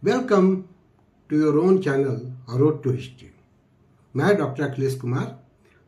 Welcome to your own channel road to history. मैं doctor Akhilesh Kumar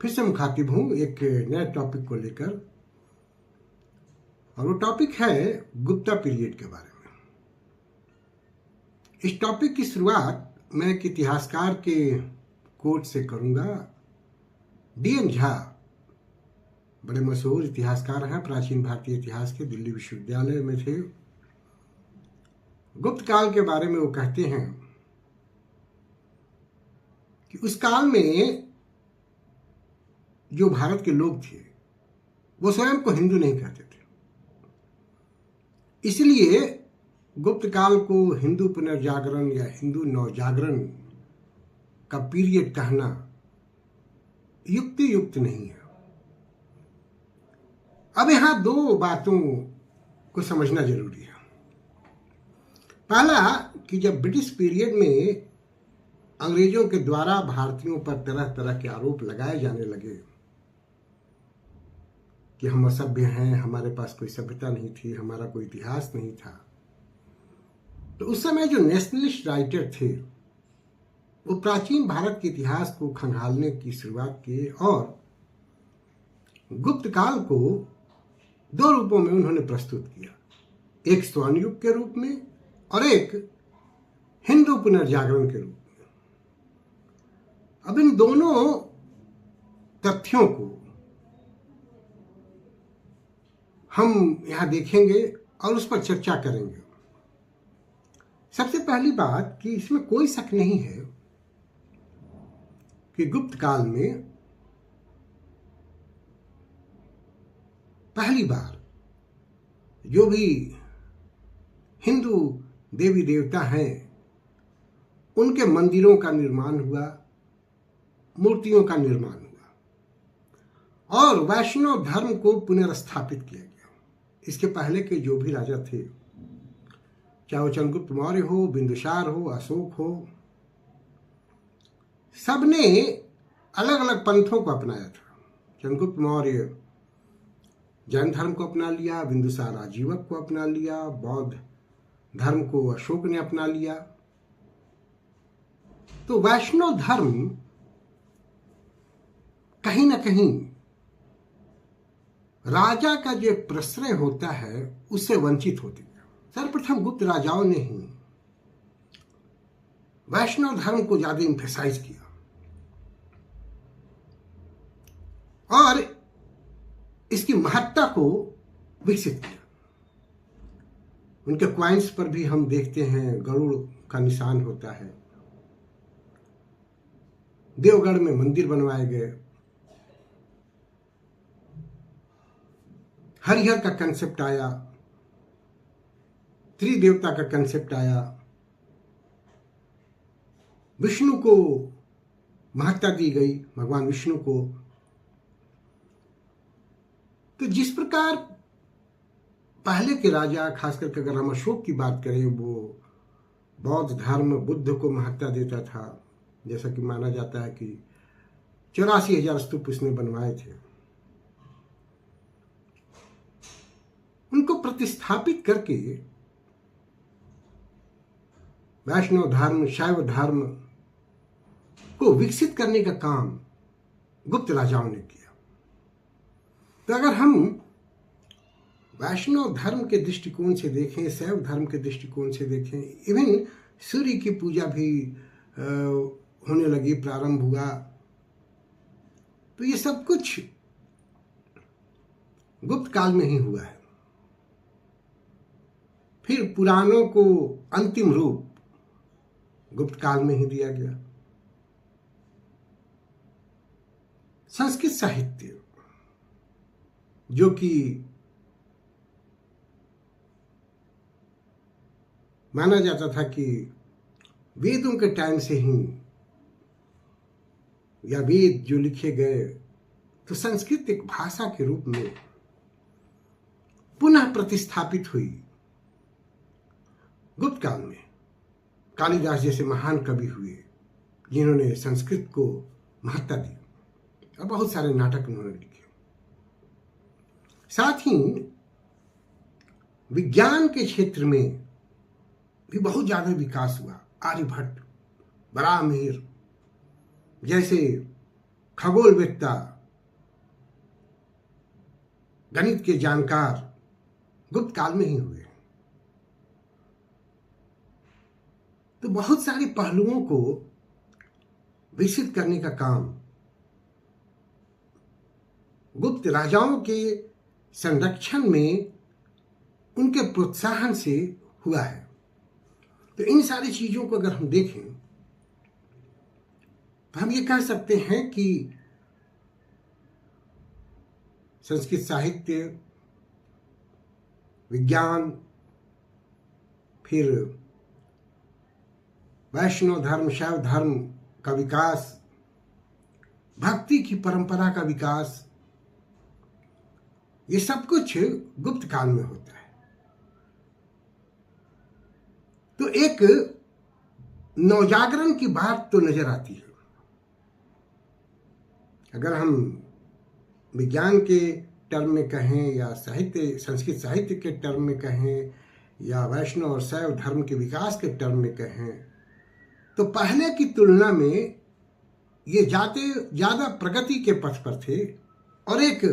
फिर से मुखातिब हूँ एक नए टॉपिक को लेकर, और वो टॉपिक है गुप्ता पीरियड के बारे में। इस टॉपिक की शुरुआत मैं एक इतिहासकार के कोट से करूँगा। D.N. झा बड़े मशहूर इतिहासकार हैं, प्राचीन भारतीय इतिहास के, दिल्ली विश्वविद्यालय में थे। गुप्त काल के बारे में वो कहते हैं कि उस काल में जो भारत के लोग थे वो स्वयं को हिंदू नहीं कहते थे, इसलिए गुप्त काल को हिंदू पुनर्जागरण या हिंदू नवजागरण का पीरियड कहना युक्त नहीं है। अब यहां दो बातों को समझना जरूरी है। पहला कि जब ब्रिटिश पीरियड में अंग्रेजों के द्वारा भारतीयों पर तरह तरह के आरोप लगाए जाने लगे कि हम असभ्य हैं, हमारे पास कोई सभ्यता नहीं थी, हमारा कोई इतिहास नहीं था, तो उस समय जो नेशनलिस्ट राइटर थे वो प्राचीन भारत के इतिहास को खंगालने की शुरुआत किए और गुप्त काल को दो रूपों में उन्होंने प्रस्तुत किया, एक स्वर्ण युग के रूप में और एक हिंदू पुनर्जागरण के रूप में। अब इन दोनों तथ्यों को हम यहां देखेंगे और उस पर चर्चा करेंगे। सबसे पहली बात कि इसमें कोई शक नहीं है कि गुप्त काल में पहली बार जो भी हिंदू देवी देवता हैं उनके मंदिरों का निर्माण हुआ, मूर्तियों का निर्माण हुआ और वैष्णव धर्म को पुनर्स्थापित किया गया। इसके पहले के जो भी राजा थे, चाहे वो चंद्रगुप्त मौर्य हो, बिंदुसार हो, अशोक हो, सबने अलग अलग पंथों को अपनाया था। चंद्रगुप्त मौर्य जैन धर्म को अपना लिया, बिंदुसार आजीवक को अपना लिया, बौद्ध धर्म को अशोक ने अपना लिया। तो वैष्णव धर्म कहीं ना कहीं राजा का जो प्रश्रय होता है उससे वंचित होती है। सर्वप्रथम गुप्त राजाओं ने ही वैष्णव धर्म को ज्यादा इंफेसाइज किया और इसकी महत्ता को विकसित किया। उनके क्वाइंस पर भी हम देखते हैं गरुड़ का निशान होता है। देवगढ़ में मंदिर बनवाए गए, हरिहर का कंसेप्ट आया, त्रिदेवता का कंसेप्ट आया, विष्णु को महत्ता दी गई, भगवान विष्णु को। तो जिस प्रकार पहले के राजा, खास करके अगर हम अशोक की बात करें, वो बौद्ध धर्म, बुद्ध को महत्ता देता था, जैसा कि माना जाता है कि 84,000 स्तूप उसने बनवाए थे। उनको प्रतिस्थापित करके वैष्णव धर्म, शैव धर्म को विकसित करने का काम गुप्त राजाओं ने किया। तो अगर हम वैष्णव धर्म के दृष्टिकोण से देखें, शैव धर्म के दृष्टिकोण से देखें, इवन सूर्य की पूजा भी होने लगी, प्रारंभ हुआ, तो ये सब कुछ गुप्त काल में ही हुआ है। फिर पुराणों को अंतिम रूप गुप्त काल में ही दिया गया। संस्कृत साहित्य जो कि माना जाता था कि वेदों के टाइम से ही, या वेद जो लिखे गए, तो संस्कृत एक भाषा के रूप में पुनः प्रतिस्थापित हुई गुप्त काल में। कालिदास जैसे महान कवि हुए जिन्होंने संस्कृत को महत्ता दी और बहुत सारे नाटक उन्होंने लिखे। साथ ही विज्ञान के क्षेत्र में भी बहुत ज्यादा विकास हुआ। आर्यभट्ट, बराहमिहिर जैसे खगोलवेत्ता, गणित के जानकार गुप्त काल में ही हुए। तो बहुत सारे पहलुओं को विकसित करने का काम गुप्त राजाओं के संरक्षण में उनके प्रोत्साहन से हुआ है। तो इन सारी चीजों को अगर हम देखें तो हम ये कह सकते हैं कि संस्कृत साहित्य, विज्ञान, फिर वैष्णव धर्म, शैव धर्म का विकास, भक्ति की परंपरा का विकास, ये सब कुछ गुप्त काल में होता है। तो एक नवजागरण की बात तो नजर आती है। अगर हम विज्ञान के टर्म में कहें या साहित्य, संस्कृत साहित्य के टर्म में कहें या वैष्णव और शैव धर्म के विकास के टर्म में कहें, तो पहले की तुलना में ये ज्यादा प्रगति के पथ पर थे और एक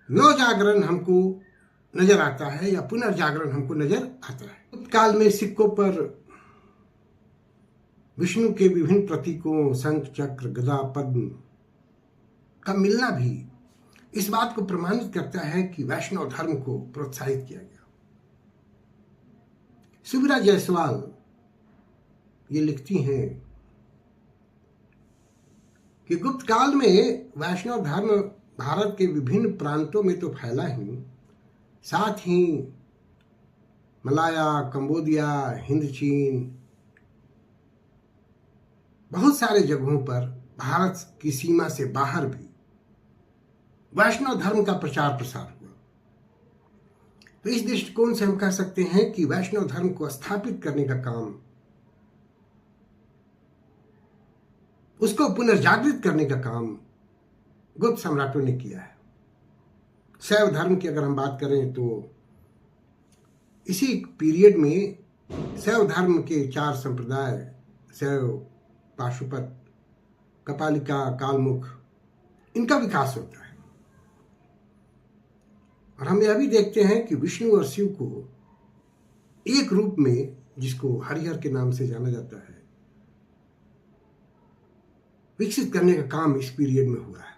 नवजागरण हमको नजर आता है या पुनर्जागरण हमको नजर आता है। गुप्त काल में सिक्कों पर विष्णु के विभिन्न प्रतीकों, शंख, चक्र, गदा, पद्म का मिलना भी इस बात को प्रमाणित करता है कि वैष्णव धर्म को प्रोत्साहित किया गया। सुबिरा जायसवाल ये लिखती हैं कि गुप्त काल में वैष्णव धर्म भारत के विभिन्न प्रांतों में तो फैला ही, साथ ही मलाया, कंबोडिया, हिंद, चीन, बहुत सारे जगहों पर भारत की सीमा से बाहर भी वैष्णव धर्म का प्रचार प्रसार हुआ। तो इस दृष्टिकोण से हम कह सकते हैं कि वैष्णव धर्म को स्थापित करने का काम, उसको पुनर्जागृत करने का काम गुप्त सम्राटों ने किया है। शैव धर्म की अगर हम बात करें तो इसी पीरियड में शैव धर्म के 4 संप्रदाय, शैव, पाशुपत, कपालिका, कालमुख, इनका विकास होता है। और हम यह भी देखते हैं कि विष्णु और शिव को एक रूप में, जिसको हरिहर के नाम से जाना जाता है, विकसित करने का काम इस पीरियड में हुआ है।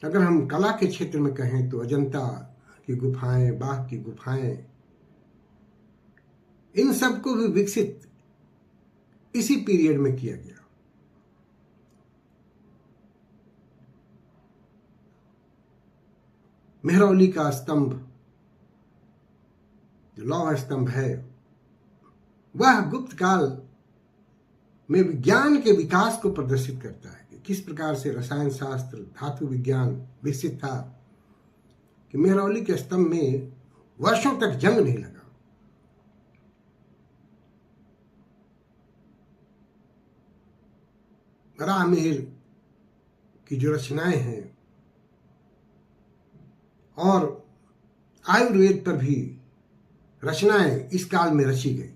अगर हम कला के क्षेत्र में कहें तो अजंता की गुफाएं, बाघ की गुफाएं, इन सब को भी विकसित इसी पीरियड में किया गया। मेहरौली का स्तंभ, जो लौह स्तंभ है, वह गुप्त काल में विज्ञान के विकास को प्रदर्शित करता है कि किस प्रकार से रसायन शास्त्र, धातु विज्ञान विकसित था, कि मेहरौली के स्तंभ में वर्षों तक जंग नहीं लगा। बराहमिहिर की जो रचनाएं हैं और आयुर्वेद पर भी रचनाएं इस काल में रची गई,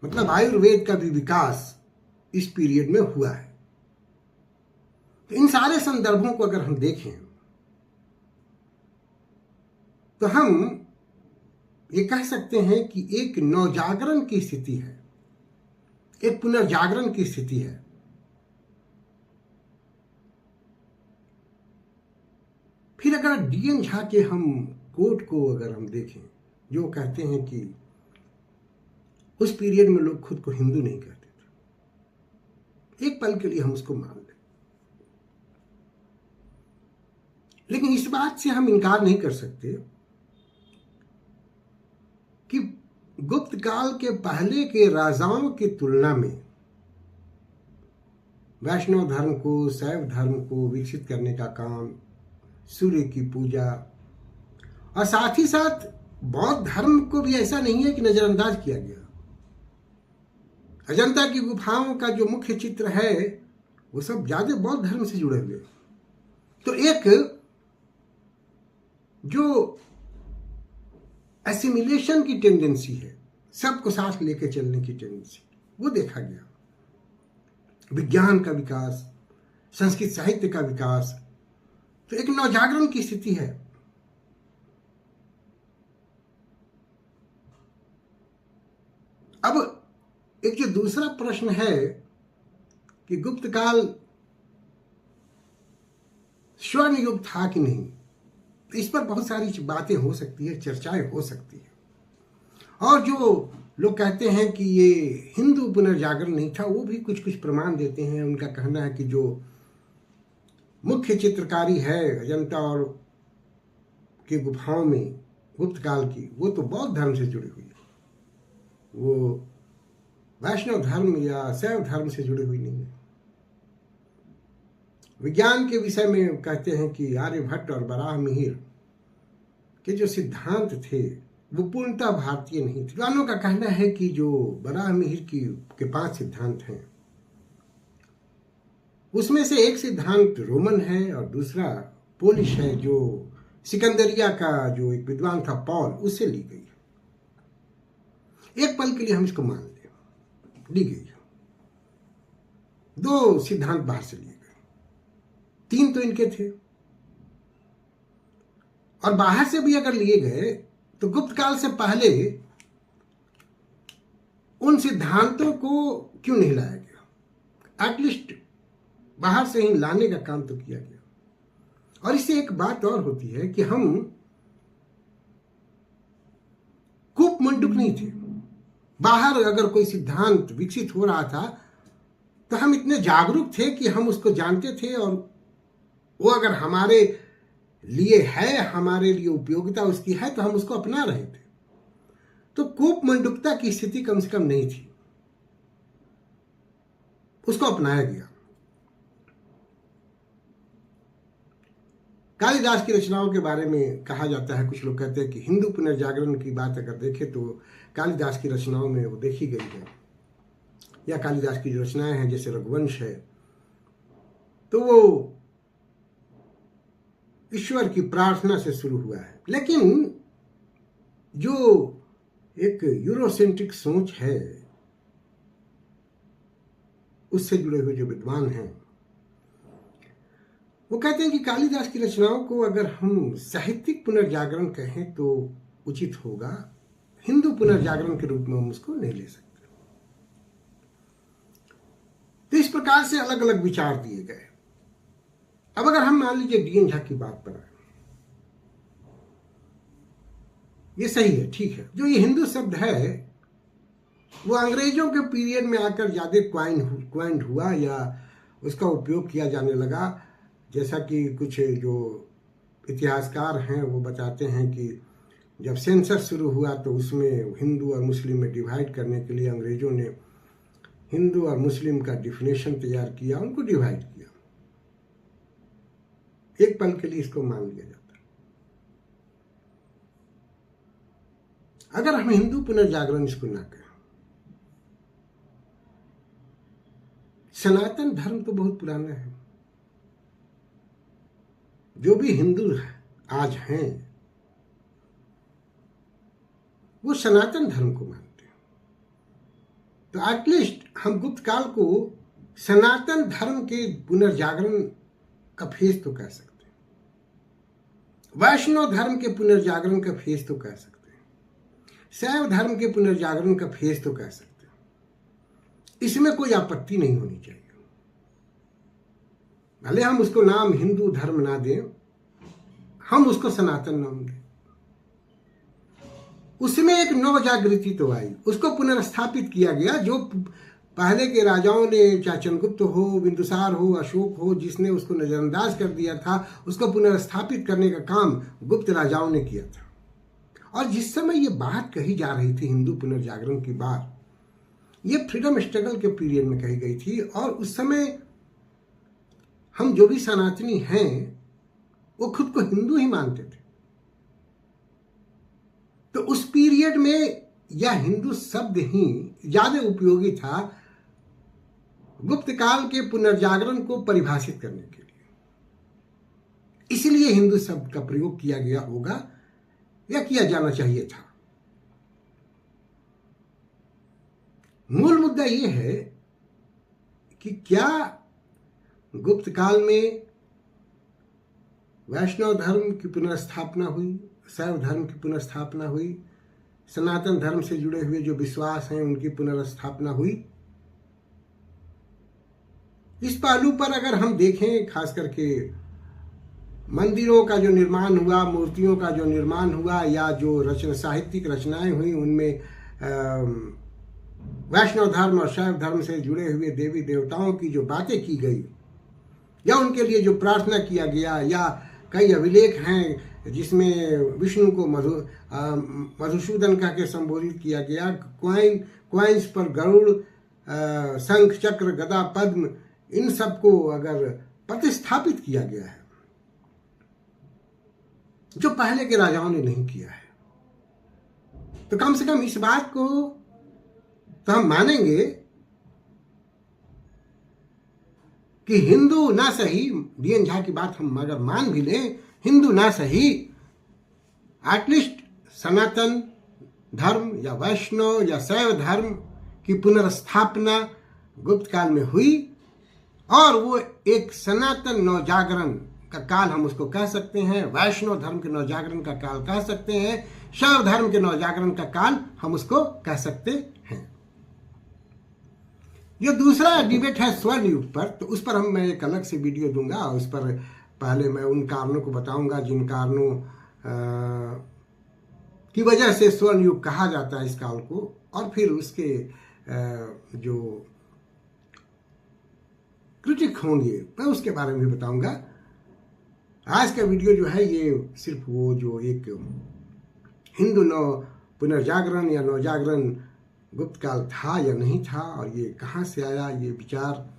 मतलब आयुर्वेद का भी विकास इस पीरियड में हुआ है। तो इन सारे संदर्भों को अगर हम देखें तो हम ये कह सकते हैं कि एक नवजागरण की स्थिति है, एक पुनर्जागरण की स्थिति है। फिर अगर डीएन झा के हम कोट को अगर हम देखें, जो कहते हैं कि उस पीरियड में लोग खुद को हिंदू नहीं कहते थे, एक पल के लिए हम उसको मान लें, लेकिन इस बात से हम इनकार नहीं कर सकते कि गुप्त काल के पहले के राजाओं की तुलना में वैष्णव धर्म को, शैव धर्म को विकसित करने का काम, सूर्य की पूजा, और साथ ही साथ बौद्ध धर्म को भी ऐसा नहीं है कि नजरअंदाज किया गया। अजंता की गुफाओं का जो मुख्य चित्र है वो सब ज्यादा बौद्ध धर्म से जुड़े हुए। तो एक जो एसिमिलेशन की टेंडेंसी है, सबको साथ लेके चलने की टेंडेंसी, वो देखा गया। विज्ञान का विकास, संस्कृत साहित्य का विकास, तो एक नवजागरण की स्थिति है। अब एक जो दूसरा प्रश्न है कि गुप्त काल स्वर्ण युग था कि नहीं, तो इस पर बहुत सारी बातें हो सकती है, चर्चाएं हो सकती है। और जो लोग कहते हैं कि ये हिंदू पुनर्जागरण नहीं था, वो भी कुछ कुछ प्रमाण देते हैं। उनका कहना है कि जो मुख्य चित्रकारी है अजंता और की गुफाओं में गुप्त काल की, वो तो बौद्ध धर्म से जुड़ी हुई है, वो वैष्णव धर्म या शैव धर्म से जुड़ी हुई नहीं है। विज्ञान के विषय में कहते हैं कि आर्यभट्ट और बराह मिहिर के जो सिद्धांत थे वो पूर्णतः भारतीय नहीं थे। विद्वानों का कहना है कि जो बराह मिहिर के 5 सिद्धांत हैं, उसमें से एक सिद्धांत रोमन है और दूसरा पोलिश है, जो सिकंदरिया का जो एक विद्वान था पॉल, उससे ली गई। एक पल के लिए हम इसको मान लें, ली गई। 2 सिद्धांत बाहर से लिए गए, 3 तो इनके थे। और बाहर से भी अगर लिए गए तो गुप्त काल से पहले उन सिद्धांतों को क्यों नहीं लाया गया? एटलीस्ट बाहर से ही लाने का काम तो किया गया। और इससे एक बात और होती है कि हम कूप मंडूक नहीं थे। बाहर अगर कोई सिद्धांत विकसित हो रहा था तो हम इतने जागरूक थे कि हम उसको जानते थे, और वो अगर हमारे लिए है, हमारे लिए उपयोगिता उसकी है, तो हम उसको अपना रहे थे। तो कूप मंडुकता की स्थिति कम से कम नहीं थी, उसको अपनाया गया। कालिदास की रचनाओं के बारे में कहा जाता है, कुछ लोग कहते हैं कि हिंदू पुनर्जागरण की बात अगर देखें तो कालिदास की रचनाओं में वो देखी गई है, या कालिदास की जो रचनाएं हैं जैसे रघुवंश है, तो वो ईश्वर की प्रार्थना से शुरू हुआ है। लेकिन जो एक यूरोसेंट्रिक सोच है, उससे जुड़े हुए जो विद्वान हैं, वो कहते हैं कि कालिदास की रचनाओं को अगर हम साहित्यिक पुनर्जागरण कहें तो उचित होगा, हिंदू पुनर्जागरण के रूप में हम उसको नहीं ले सकते। तो इस प्रकार से अलग अलग विचार दिए गए। अब अगर हम मान लीजिए डीएन झा की बात पर आए, ये सही है, ठीक है, जो ये हिंदू शब्द है वो अंग्रेजों के पीरियड में आकर ज्यादा क्वाइंड हुआ या उसका उपयोग किया जाने लगा। जैसा कि कुछ जो इतिहासकार हैं वो बताते हैं कि जब सेंसस शुरू हुआ तो उसमें हिंदू और मुस्लिम में डिवाइड करने के लिए अंग्रेजों ने हिंदू और मुस्लिम का डिफिनेशन तैयार किया, उनको डिवाइड किया। एक पल के लिए इसको मान लिया जाता है। अगर हम हिंदू पुनर्जागरण इसको ना करें, सनातन धर्म तो बहुत पुराना है। जो भी हिंदू आज हैं वो सनातन धर्म को मानते हैं। तो एटलीस्ट हम गुप्त काल को सनातन धर्म के पुनर्जागरण का फेज तो कह सकते हैं, वैष्णव धर्म के पुनर्जागरण का फेज तो कह सकते हैं, शैव धर्म के पुनर्जागरण का फेज तो कह सकते हैं। इसमें कोई आपत्ति नहीं होनी चाहिए। भले हम उसको नाम हिंदू धर्म ना दें, हम उसको सनातन नाम दें। उसमें एक नव जागृति तो आई, उसको पुनर्स्थापित किया गया। जो पहले के राजाओं ने, चाहे चंद्रगुप्त हो, बिंदुसार हो, अशोक हो, जिसने उसको नजरअंदाज कर दिया था, उसको पुनर्स्थापित करने का काम गुप्त राजाओं ने किया था। और जिस समय ये बात कही जा रही थी हिंदू पुनर्जागरण की बात, ये फ्रीडम स्ट्रगल के पीरियड में कही गई थी। और उस समय हम जो भी सनातनी हैं वो खुद को हिंदू ही मानते थे। तो उस पीरियड में यह हिंदू शब्द ही ज्यादा उपयोगी था गुप्त काल के पुनर्जागरण को परिभाषित करने के लिए। इसलिए हिंदू शब्द का प्रयोग किया गया होगा या किया जाना चाहिए था। मूल मुद्दा यह है कि क्या गुप्त काल में वैष्णव धर्म की पुनर्स्थापना हुई, शैव धर्म की पुनर्स्थापना हुई, सनातन धर्म से जुड़े हुए जो विश्वास हैं उनकी पुनर्स्थापना हुई। इस पहलू पर अगर हम देखें, खास करके मंदिरों का जो निर्माण हुआ, मूर्तियों का जो निर्माण हुआ, या जो साहित्यिक रचनाएं हुई, उनमें वैष्णव धर्म और शैव धर्म से जुड़े हुए देवी देवताओं की जो बातें की गई या उनके लिए जो प्रार्थना किया गया, या कई अभिलेख हैं जिसमें विष्णु को मधुसूदन कह के संबोधित किया गया। क्वाइंस पर गरुड़, शंख, चक्र, गदा, पद्म, इन सबको अगर प्रतिस्थापित किया गया है जो पहले के राजाओं ने नहीं किया है, तो कम से कम इस बात को तो हम मानेंगे कि हिंदू ना सही, डीएन झा की बात हम अगर मान भी लें, हिंदू ना सही, एटलीस्ट सनातन धर्म या वैष्णव या शैव धर्म की पुनर्स्थापना गुप्त काल में हुई, और वो एक सनातन नवजागरण का काल हम उसको कह सकते हैं, वैष्णव धर्म के नवजागरण का काल कह सकते हैं, शैव धर्म के नवजागरण का काल हम उसको कह सकते हैं। जो दूसरा डिबेट है स्वर्ण युग पर, तो उस पर मैं एक अलग से वीडियो दूंगा, और उस पर पहले मैं उन कारणों को बताऊंगा जिन कारणों की वजह से स्वर्ण युग कहा जाता है इस काल को, और फिर उसके जो क्रिटिक होंगे मैं उसके बारे में भी बताऊंगा। आज का वीडियो जो है ये सिर्फ वो जो एक हिंदू नव पुनर्जागरण या नवजागरण गुप्त काल था या नहीं था, और ये कहाँ से आया ये विचार,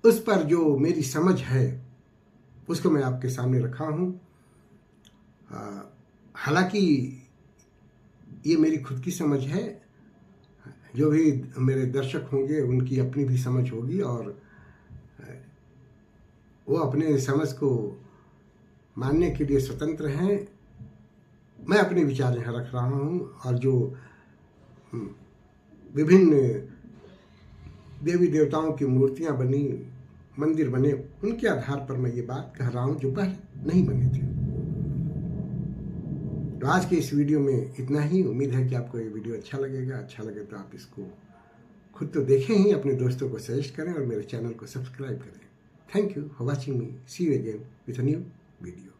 उस पर जो मेरी समझ है उसको मैं आपके सामने रखा हूँ। हालांकि ये मेरी खुद की समझ है, जो भी मेरे दर्शक होंगे उनकी अपनी भी समझ होगी, और वो अपने समझ को मानने के लिए स्वतंत्र हैं। मैं अपने विचार यहाँ रख रहा हूँ, और जो विभिन्न देवी देवताओं की मूर्तियाँ बनी, मंदिर बने, उनके आधार पर मैं ये बात कह रहा हूँ जो पहले नहीं बने थे। तो आज के इस वीडियो में इतना ही। उम्मीद है कि आपको ये वीडियो अच्छा लगेगा। अच्छा लगे तो आप इसको खुद तो देखें ही, अपने दोस्तों को सजेस्ट करें और मेरे चैनल को सब्सक्राइब करें। Thank you for watching me. See you again with a new video.